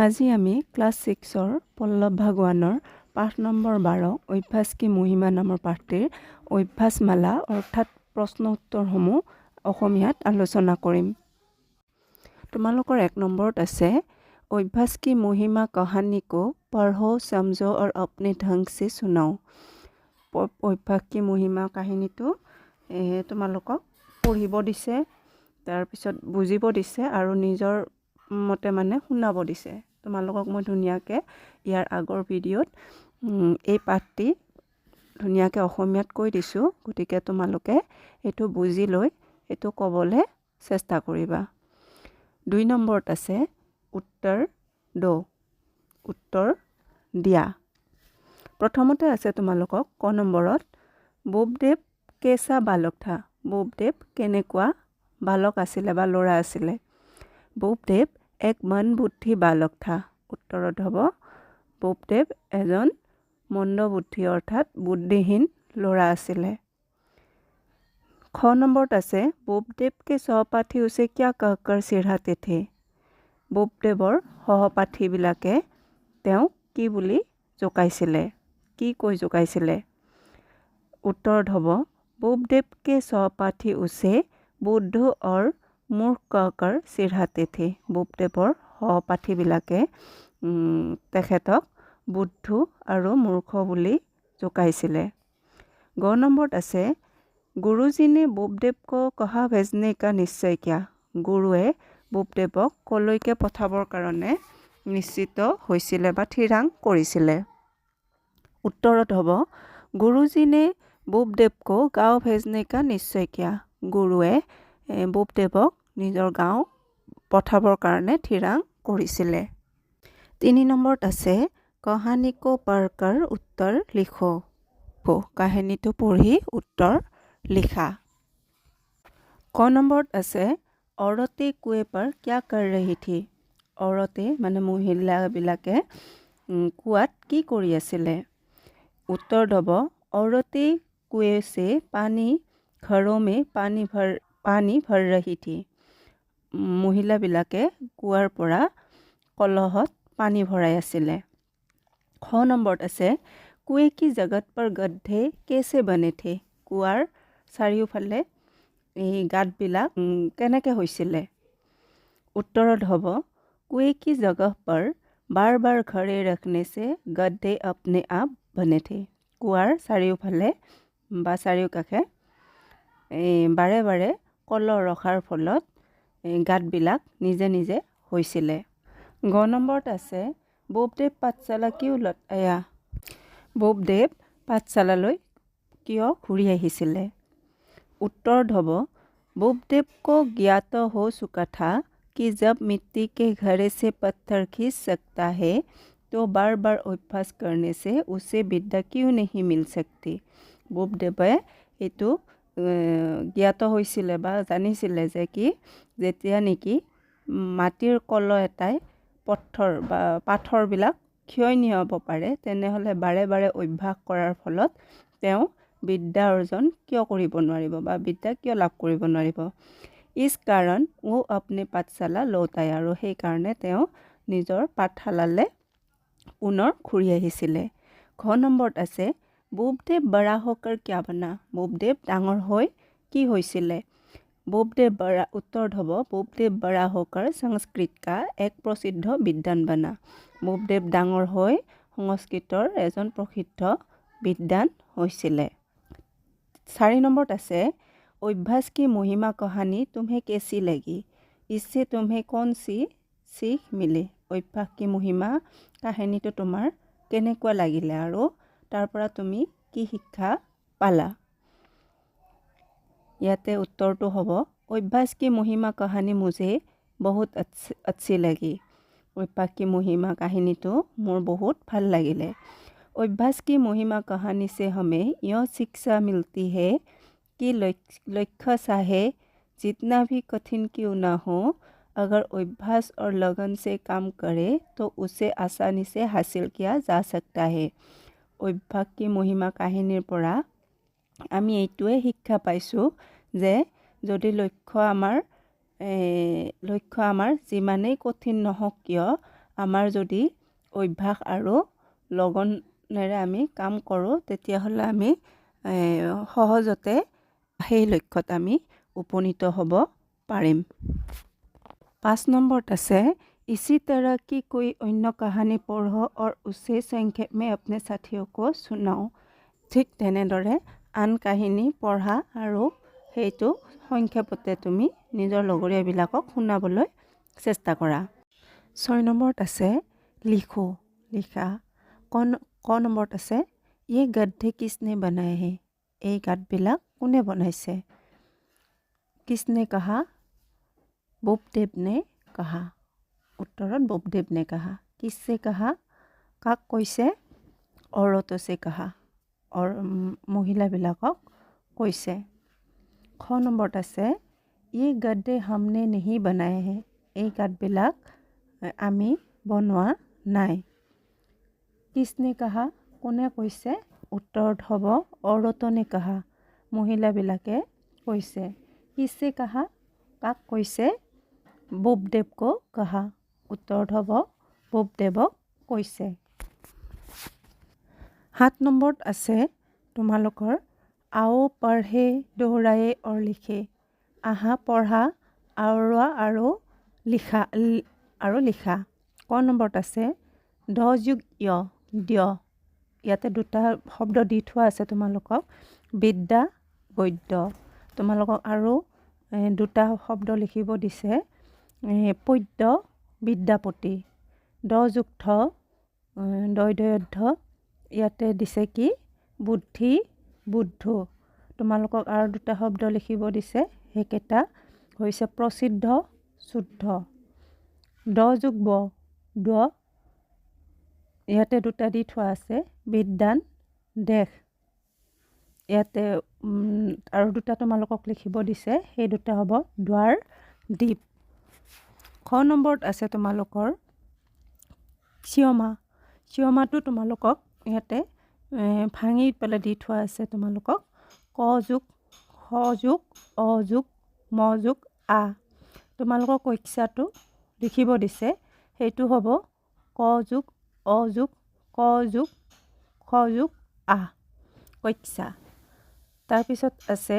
আজি আমি ক্লাছ 6-ৰ পল্লৱ ভাগৱানৰ পাঠ নম্বৰ 12 অভ্যাস কি মহিমা নামৰ পাঠটিৰ অভ্যাসমালা অৰ্থাৎ প্ৰশ্ন উত্তৰসমূহ অসমীয়াত আলোচনা কৰিম। তোমালোকৰ 1 নম্বৰত আছে অভ্যাস কি মহিমা कहानी को पढ़ो समझो और अपने ढंग से सुनाओ। অভ্যাস কি মহিমা কাহিনীটো তোমালোকক পঢ়িব দিছে, তাৰপিছত বুজিব দিছে আৰু নিজৰ মতে মানে শুনাব দিছে। তোমালোকক মই ধুনীয়াকৈ ইয়াৰ আগৰ ভিডিঅ'ত এই পাঠটি ধুনীয়াকৈ অসমীয়াত কৈ দিছোঁ, গতিকে তোমালোকে এইটো বুজি লৈ এইটো ক'বলৈ চেষ্টা কৰিবা। 2 নম্বৰত আছে উত্তৰ দো, উত্তৰ দিয়া। প্ৰথমতে আছে তোমালোকক ক নম্বৰত বুবদেৱ কেঁচা বালক থা। বুবদেৱ কেনেকুৱা বালক আছিলে বা ল'ৰা আছিলে। বুবদেৱ এক মন বুদ্ধি বালক থা। উত্তৰত হ'ব বুবদেৱ এজন মন্দ বুদ্ধি অৰ্থাৎ বুদ্ধিহীন ল'ৰা আছিলে। খ নম্বৰত আছে বুবদেৱ কে সহপাঠী উছে কিয়া कहकर চিঢ়াতে থে। বুবদেৱৰ সহপাঠীবিলাকে তেওঁক কি বুলি জোকাইছিলে, কি কৈ জোকাইছিলে। উত্তৰত হ'ব বুবদেৱ কে সহপাঠী উছে বুদ্ধ और মূৰ্খ कहकर চিঢ়াতে থে। বুবদেৱৰ সহপাঠীবিলাকে তেখেতক বুদ্ধ আৰু মূৰ্খ বুলি জোকাইছিলে। গ নম্বৰত আছে গুৰুজী নে বুবদেৱ কো কহা ভেজনে কা নিশ্চয় কিয়া। গুৰুৱে বুবদেৱক কলৈকে পঠাবৰ কাৰণে নিশ্চিত হৈছিলে বা থিৰাং কৰিছিলে। উত্তৰত হ'ব গুৰুজী নে বুবদেৱ কো গাঁও ভেজনে কা নিশ্চয় কিয়া। গুৰুৱে বুবদেৱক নিজৰ গাঁও পঠাবৰ কাৰণে থিৰাং কৰিছিলে। 3 নম্বৰত আছে कहानी को पढ़कर उत्तर लिखो। কাহিনীটো পঢ়ি উত্তৰ লিখা। ক নম্বৰত আছে औरतें कुएं पर क्या कर रही थी। औरतें মানে মহিলাবিলাকে কুৱাত কি কৰি আছিলে। উত্তৰ হ'ব औरतें कुएं से पानी घरों में पानी भर रही थी। মহিলাবিলাকে কুৱাৰ পৰা কলহত পানী ভৰাই আছিলে। খ নম্বৰত আছে কুएं की जगत पर गड्ढे कैसे बने थे। কুৱাৰ চাৰিওফালে এই গাঁতবিলাক কেনেকৈ হৈছিলে। উত্তৰত হ'ব कुएं की जगह पर बार बार घड़े रखने से गड्ढे अपने आप बने थे। কুৱাৰ চাৰিওফালে বা চাৰিওকাষে বাৰে বাৰে কলহ ৰখাৰ ফলত গাঁতবিলাক নিজে নিজে হৈছিলে। গ নম্বৰত আছে বুবদেৱ পাঠশালা কিয় উলট আয়া। বুবদেৱ পাঠশালালৈ কিয় ঘূৰি আহিছিলে। উত্তৰত হ'ব बुबदेव को ज्ञात हो चुका था कि जब मिट्टी के घड़े से पत्थर खींच सकता है तो बार बार अभ्यास करने से उसे विद्या क्यों नहीं मिल सकती। বুবদেৱে এইটো জ্ঞাত হৈছিলে বা জানিছিলে যে কি যেতিয়া নেকি মাটিৰ কলহ এটাই পাথৰবিলাক ক্ষয় নিয়াব পাৰে, তেনেহ'লে বাৰে বাৰে অভ্যাস কৰাৰ ফলত তেওঁ বিদ্যা অৰ্জন কিয় কৰিব নোৱাৰিব বা বিদ্যা কিয় লাভ কৰিব নোৱাৰিব। ইছ কাৰণ ও আপনে পাঠশালা লৌটাই, আৰু সেইকাৰণে তেওঁ নিজৰ পাঠশালালৈ পুনৰ ঘূৰি আহিছিলে। ঘ নম্বৰত আছে বুবদেৱ বৰা হোকৰ কিয়া বনা। বুবদেৱ ডাঙৰ হৈ কি হৈছিলে। বুবদেৱ বৰা উত্তৰত হ'ব বুবদেৱ বৰা হোকৰ সংস্কৃত কা এক প্ৰসিদ্ধ বিদ্বান বনা। বুবদেৱ ডাঙৰ হৈ সংস্কৃতৰ এজন প্ৰসিদ্ধ বিদ্বান হৈছিলে। 4 নম্বৰত আছে অভ্যাস কি মহিমা कहानी तुम्हें कैसी लगी। इससे तुम्हें कौन सी सीख मिली। অভ্যাস কি মহিমা কাহিনীটো তোমাৰ কেনেকুৱা লাগিলে আৰু তাৰ পৰা তুমি কি শিক্ষা পালা। ইয়াতে উত্তৰটো হ'ব অভ্যাস কি মহিমা कहानी मुझे बहुत अच्छी लगी। অভ্যাস কি মহিমা কাহিনীটো মোৰ বহুত ভাল লাগিলে। अभ्यास की महिमा कहानी से हमें यह शिक्षा मिलती है कि लक्ष्य चाहे जितना भी कठिन क्यों ना हो, अगर अभ्यास और लगन से काम करे तो उसे आसानी से हासिल किया जा सकता है। अभ्यास की महिमा কাহিনীৰ পৰা আমি এইটোৱে শিক্ষা পাইছোঁ যে যদি লক্ষ্য আমাৰ যিমানেই কঠিন নহওক কিয় আমাৰ যদি অভ্যাস আৰু লগনেৰে আমি কাম কৰোঁ তেতিয়াহ'লে আমি সহজতে সেই লক্ষ্যত আমি উপনীত হ'ব পাৰিম। 5 নম্বৰত আছে इसी तरह की कोई अन्य कहानी पढ़ो और उसे संक्षेप में अपने साथियों को सुनाओ। ঠিক তেনেদৰে আন কাহিনী পঢ়া আৰু সেইটো সংক্ষেপতে তুমি নিজৰ লগৰীয়াবিলাকক শুনাবলৈ চেষ্টা কৰা। 6 নম্বৰত আছে লিখো লিখা। ক নম্বৰত আছে ये गड्ढे किसने बनाए हैं। এই গাঁতবিলাক কোনে বনাইছে। किसने कहा बुद्धदेव ने कहा। उत्तरत बुद्धदेव ने कहा। किससे कहा काक কৈছে औरतों से कहा और মহিলাবিলাকক কৈছে। খ নম্বৰত আছে ये गड्ढे हमने नहीं बनाए हैं। এই গাঁতবিলাক আমি বনোৱা নাই। किसने कहा কোনে কৈছে। উত্তৰত হ'ব औरतों ने कहा মহিলাবিলাকে কৈছে। किससे कहा কাক কৈছে। बुद्धदेव को कहा উত্তৰত হ'ব বুদ্ধদেৱক কৈছে। 7 নম্বৰত আছে তোমালোকৰ आओ पढ़े दोहराए और लिखे। আহা পঢ়া আওৰোৱা আৰু লিখা। ক নম্বৰত আছে দ যোগ য় দ্য। ইয়াতে দুটা শব্দ দি থোৱা আছে তোমালোকক বিদ্যা গদ্য। তোমালোকক আৰু দুটা শব্দ লিখিব দিছে পদ্য বিদ্যাপতি। দ যোগ ঠ দৈধ। ইয়াতে দিছে কি বুদ্ধি বুদ্ধ। তোমালোকক আৰু দুটা শব্দ লিখিব দিছে সেইকেইটা হৈছে প্ৰসিদ্ধ শুদ্ধ। দ যোগ ব দ। ইয়াতে দুটা দি থোৱা আছে বিদ্যান দেশ। ইয়াতে আৰু দুটা তোমালোকক লিখিব দিছে সেই দুটা হ'ব দ্বাৰ দ্বীপ। খ নম্বৰত আছে তোমালোকৰ ক্ষমা তোমালোকক ইয়াতে ভাঙি পেলাই দি থোৱা আছে তোমালোকক ক যোগ খ যোগ অ যোগ ম যোগ আ। তোমালোকৰ কৈক্ষাটো লিখিব দিছে সেইটো হ'ব ক যোগ অ যোগ ক যোগ খ যোগ আ কৈক্ষা। তাৰপিছত আছে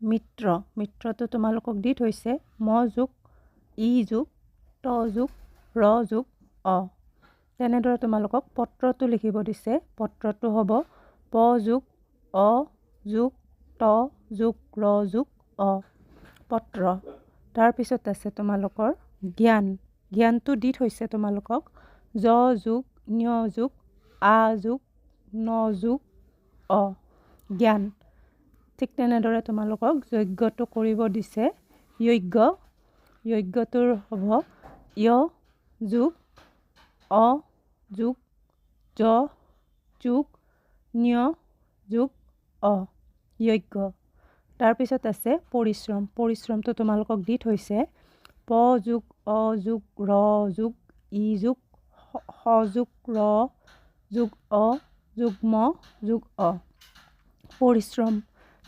মিত্ৰটো তোমালোকক দি থৈছে ম যোগ ই যোগ ত যোগ ৰ যোগ অ। তেনেদৰে তোমালোকক পত্ৰটো লিখিব দিছে পত্ৰটো হ'ব প যোগ অ যোগ ত যোগ ৰ যোগ অ পত্ৰ। তাৰপিছত আছে তোমালোকৰ জ্ঞানটো দি থৈছে তোমালোকক জ যোগ ঞ যোগ আ যোগ ন যোগ অ জ্ঞান। ঠিক তেনেদৰে তোমালোকক যজ্ঞটো কৰিব দিছে যজ্ঞটোৰ হ'ব য় যোগ অ যোগ জ যোগ ঞ যোগ অ যজ্ঞ। তাৰপিছত আছে পৰিশ্ৰমটো তোমালোকক দি থৈছে প যোগ অ যোগ ৰ যোগ ই যোগ স যোগ ৰ যোগ অ যোগ ম যোগ অ পৰিশ্ৰম।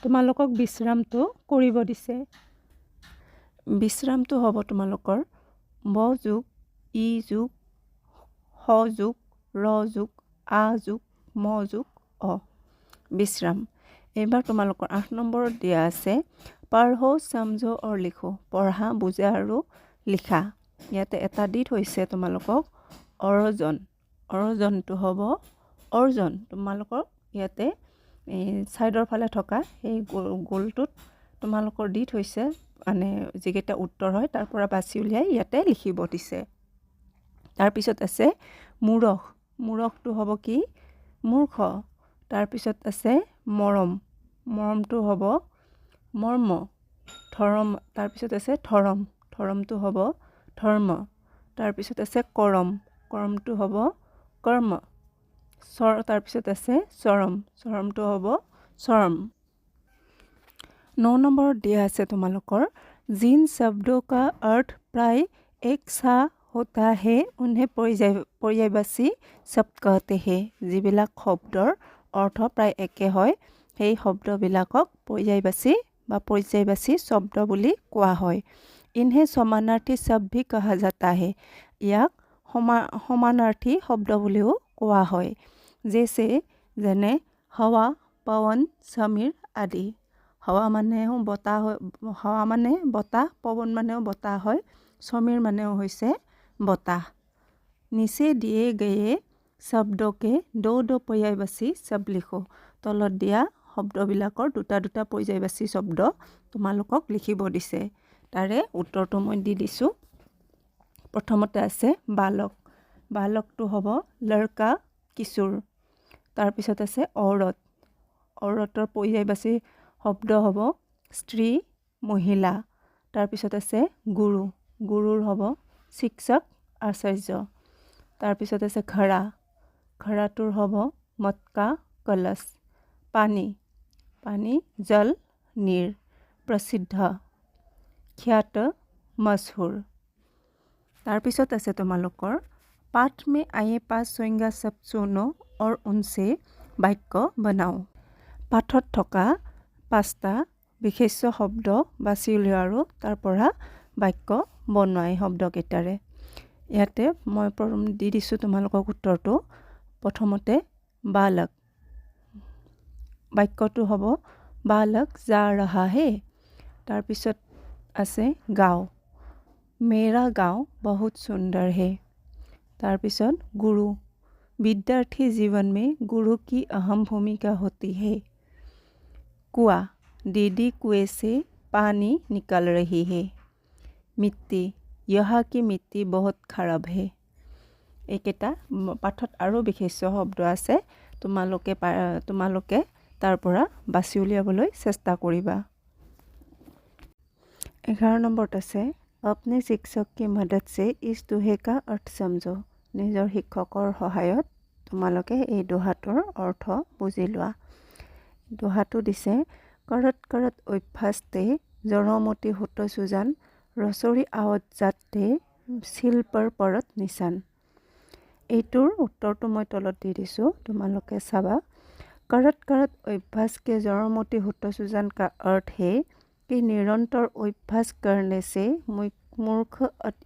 তোমালোকক বিশ্ৰামটো কৰিব দিছে। বিশ্ৰামটো হ'ব তোমালোকৰ ব যোগ ই যোগ স যোগ ৰ যোগ আ যোগ ম যোগ অ বিশ্ৰাম। এইবাৰ তোমালোকৰ 8 নম্বৰত দিয়া আছে পঢ়ো সমঝো और লিখো। পঢ়া বুজা আৰু লিখা। ইয়াতে এটা দি থৈছে তোমালোকক অৰ্জনটো হ'ব অৰ্জন। তোমালোকৰ ইয়াতে ছাইডৰ ফালে থকা সেই গোলটোত তোমালোকৰ দি থৈছে মানে যিকেইটা উত্তৰ হয় তাৰ পৰা বাছি উলিয়াই ইয়াতে লিখিব দিছে। তাৰপিছত আছে মূৰখটো হ'ব কি মূৰ্খ। তাৰপিছত আছে মৰমটো হ'ব মৰ্ম। তাৰপিছত আছে ধৰমটো হ'ব ধৰ্ম। তাৰপিছত আছে কৰমটো হ'ব কৰ্ম। তাৰপিছত আছে চৰমটো হ'ব চৰম। 9 নম্বৰত দিয়া আছে তোমালোকৰ जिन शब्दों का अर्थ प्राय एक सा होता है उन्हें पर्यायवाची शब्द कहते हैं। যিবিলাক শব্দৰ অৰ্থ প্ৰায় একে হয় সেই শব্দবিলাকক पर्यायवाची শব্দ বুলি কোৱা হয়। इन्हें समानार्थी शब्द भी कहा जाता है। ইয়াক সমানাৰ্থী শব্দ বুলিও কোৱা হয়। যেনে হাৱা, পৱন, সমীৰ আদি। হাৱা মানেও বতাহ হয়, হাৱা মানে বতাহ, পৱন মানেও বতাহ হয়, সমীৰ মানেও হৈছে বতাহ। নিচে দিয়ে গয়ে শব্দকে দো দো পৰ্যায়বাচী শব্দ লিখো। তলত দিয়া শব্দবিলাকৰ দুটা দুটা পৰ্যায়বাচী শব্দ তোমালোকক লিখিব দিছে। তাৰে উত্তৰটো মই দি দিছোঁ। প্ৰথমতে আছে বালক। বালকটো হ'ব লড়কা, কিশোৰ। তাৰপিছত আছে ঔৰত। ঔৰতৰ পৰ্যায়বাচী শব্দ হ'ব স্ত্ৰী, মহিলা। তাৰপিছত আছে গুৰু। গুৰুৰ হ'ব শিক্ষক, আচাৰ্য। তাৰপিছত আছে ঘৰা। ঘৰাটোৰ হ'ব মটকা, কলচ। পানী। পানী জল, নীৰ। প্ৰসিদ্ধ, খ্যাত, মশহুৰ। তাৰপিছত আছে তোমালোকৰ পাঠ में आए 5 संज्ञा शब्द चुनो और उनसे বাক্য বনাও। পাঠত থকা 5টা বিশেষ্য শব্দ বাছি উলিওৱা আৰু তাৰ পৰা বাক্য বনোৱাই শব্দকেইটাৰে। ইয়াতে মই দি দিছোঁ তোমালোকক উত্তৰটো। প্ৰথমতে বালক। বাক্যটো হ'ব বালক যা ৰহা হে। তাৰপিছত আছে গাঁও। মেৰা গাঁও বহুত সুন্দৰ হে। তাৰপিছত গুৰু। विद्यार्थी जीवन में गुरु की अहम भूमिका होती है। कुआ। दीदी कुएं से पानी निकाल रही है। मिट्टी। यहाँ की मिट्टी बहुत खराब है। এইকেইটা পাঠত আৰু বিশেষ্য শব্দ আছে। তোমালোকে তাৰ পৰা বাছি উলিয়াবলৈ চেষ্টা কৰিবা। 11 নম্বৰত আছে अपने शिक्षक की मदद से इस दोहे का अर्थ समझो। নিজৰ শিক্ষকৰ সহায়ত তোমালোকে এই দোহাটোৰ অৰ্থ বুজি লোৱা। দোহাটো দিছে करत करत अभ्यास ते जड़मती होतो सुजान रसोरी आवत जाते শিল पर परत निशान। এইটোৰ উত্তৰটো মই তলত দি দিছোঁ, তোমালোকে চাবা। करत करत अभ्यास के जड़मती होतो सुजान का अर्थ है कि निरंतर अभ्यास करने से मूर्ख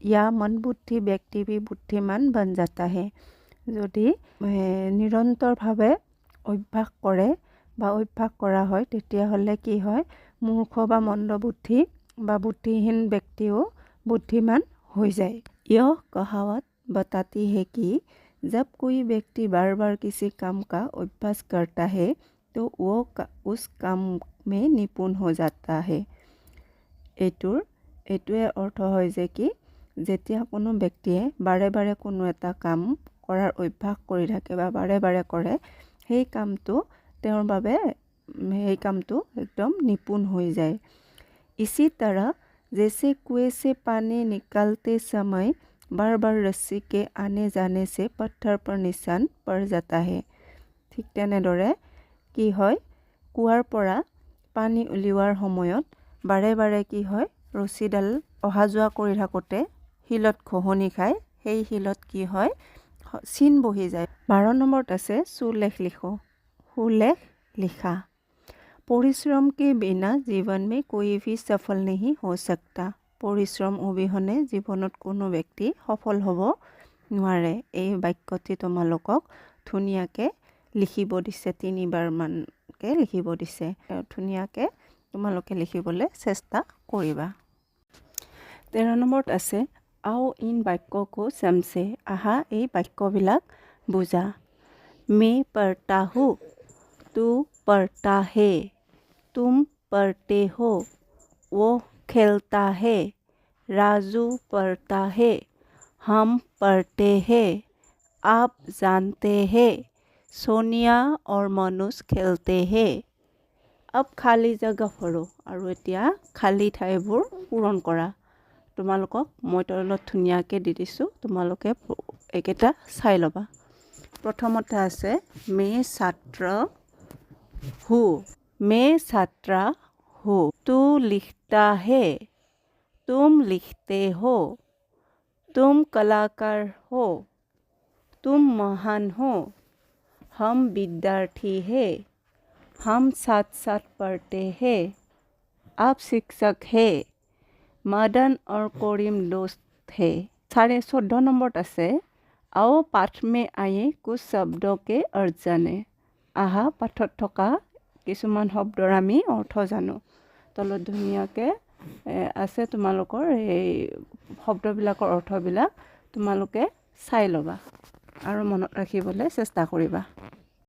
या मंदबुद्धि व्यक्ति भी बुद्धिमान बन जाता है। যদি নিৰন্তৰভাৱে অভ্যাস কৰে বা অভ্যাস কৰা হয় তেতিয়াহ'লে কি হয়, মূৰ্খ বা মন্দবুদ্ধি বা বুদ্ধিহীন ব্যক্তিও বুদ্ধিমান হৈ যায়। यह कहावत बताती है कि जब कोई व्यक्ति बार बार किसी काम का अभ्यास करता है तो वो उस काम में निपुण हो जाता है। এইটোৱে অৰ্থ হয় যে কি যেতিয়া কোনো ব্যক্তিয়ে বাৰে বাৰে কোনো এটা কাম কৰাৰ অভ্যাস কৰি থাকে বা বাৰে বাৰে কৰে, সেই কামটো তেওঁৰ বাবে একদম নিপুণ হৈ যায়। इसी तरह जैसे कुएं से पानी निकालते समय बार बार रस्सी के आने जाने से पत्थर पर निशान पड़ जाता है। ঠিক তেনেদৰে কি হয়, কুৱাৰ পৰা পানী উলিওৱাৰ সময়ত বাৰে বাৰে কি হয়, ৰছীডাল অহা যোৱা কৰি থাকোঁতে শিলত ঘঁহনি খায়, সেই শিলত কি হয়, চিন বহি যায়। 12 নম্বৰত আছে সুলেখ লিখো। সুলেখ লিখা। परिश्रम के बिना जीवन में कोई भी सफल नहीं हो सकता। परिश्रम অবিহনে জীৱনত কোনো ব্যক্তি সফল হ'ব নোৱাৰে। এই বাক্যটি তোমালোকক ধুনীয়াকৈ লিখিব দিছে, 3বাৰ মানকৈ লিখিব দিছে। ধুনীয়াকৈ তোমালোকে লিখিবলৈ চেষ্টা কৰিবা। 13 নম্বৰত আছে आओ इन वाक्यों को समझे। আহা এই বাক্যবিলাক বুজা। मैं पढ़ता हूँ, तू पढ़ता है, तुम पढ़ते हो, वो खेलता है, राजू पढ़ता है, हम पढ़ते हैं, आप जानते हैं, सोनिया और मनुष खेलते हैं। अब खाली जगह भरो। আৰু এতিয়া খালী ঠাইবোৰ পূৰণ কৰা। তোমালোকক মই তলত ধুনীয়াকৈ দি দিছোঁ, তোমালোকে এইকেইটা চাই ল'বা। প্ৰথমতে আছে मैं छात्र हूँ। मैं छात्रा हूँ। तू लिखता है, तुम लिखते हो, तुम कलाकार हो, तुम महान हो, हम विद्यार्थी हैं, हम साथ साथ पढ़ते हैं, आप शिक्षक हैं, मदन और करीम दोस्त है। 14 নম্বৰত আছে आओ पाठ में आए कुछ शब्दों के अर्थ जाने। আহা পাঠত থকা কিছুমান শব্দৰ আমি অৰ্থ জানো। তলত ধুনীয়াকৈ আছে তোমালোকৰ এই শব্দবিলাকৰ অৰ্থবিলাক তোমালোকে চাই ল'বা আৰু মনত ৰাখিবলৈ চেষ্টা কৰিবা।